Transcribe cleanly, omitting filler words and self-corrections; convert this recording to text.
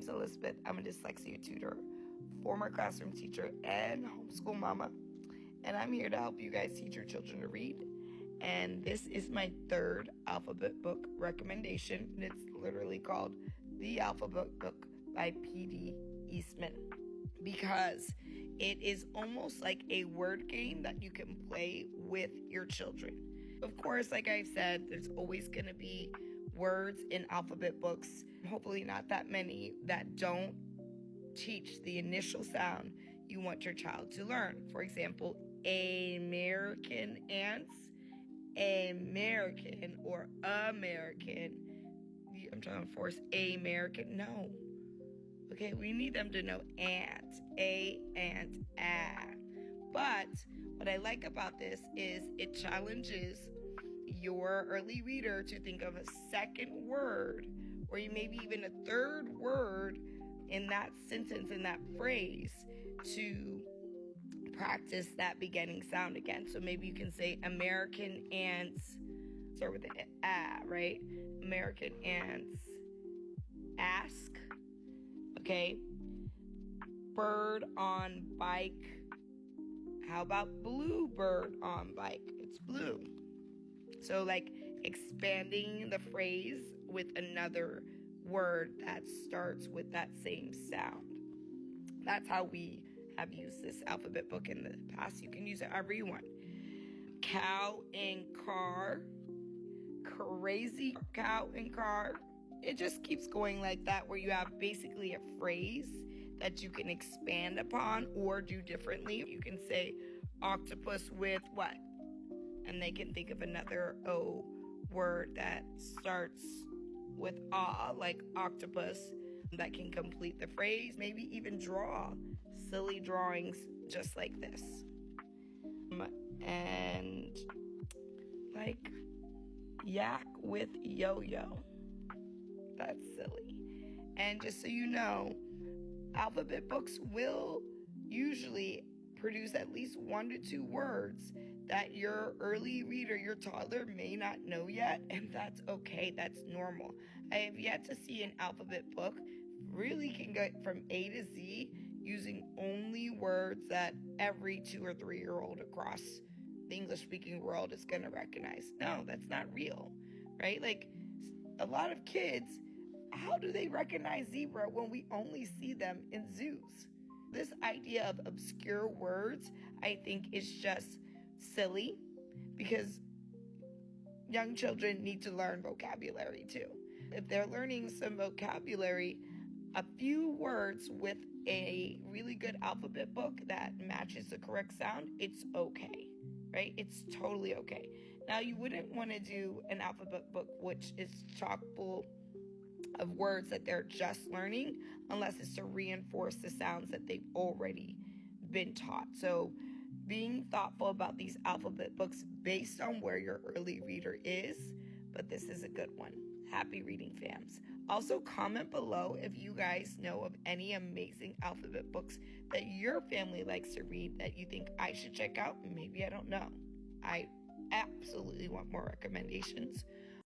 is Elizabeth. I'm a dyslexia tutor, former classroom teacher, and homeschool mama. And I'm here to help you guys teach your children to read. And this is my third alphabet book recommendation. And it's literally called The Alphabet Book by P.D. Eastman. Because it is almost like a word game that you can play with your children. Of course, like I've said, there's always going to be words in alphabet books, hopefully not that many, that don't teach the initial sound you want your child to learn. For example, American ants, American or American. I'm trying to force American. No. Okay, we need them to know ant, a, ant, a. But what I like about this is it challenges your early reader to think of a second word, or maybe even a third word in that sentence, in that phrase, to practice that beginning sound again. So maybe you can say American ants, start with the a, right? American ants ask. Okay, bird on bike. How about blue bird on bike? It's blue. So like expanding the phrase with another word that starts with that same sound. That's how we have used this alphabet book in the past. You can use it however you want. Cow and car. Crazy cow and car. It just keeps going like that, where you have basically a phrase that you can expand upon or do differently. You can say octopus with what? And they can think of another O word that starts with ah, like octopus, that can complete the phrase. Maybe even draw silly drawings just like this. And like yak with yo-yo. That's silly. And just so you know, alphabet books will usually produce at least 1 to 2 words that your early reader, your toddler, may not know yet, and that's okay. That's normal. I have yet to see an alphabet book really can get from A to Z using only words that every 2 or 3 year old across the English-speaking world is going to recognize. No, that's not real, right? Like a lot of kids, how do they recognize zebra when we only see them in zoos? This idea of obscure words, I think, is just silly, because young children need to learn vocabulary too. If they're learning some vocabulary, a few words with a really good alphabet book that matches the correct sound, it's okay, right? It's totally okay. Now, you wouldn't want to do an alphabet book which is chock full of words that they're just learning, unless it's to reinforce the sounds that they've already been taught. So being thoughtful about these alphabet books based on where your early reader is, but this is a good one. Happy reading, fams. Also, comment below if you guys know of any amazing alphabet books that your family likes to read that you think I should check out. Maybe I don't know. I absolutely want more recommendations.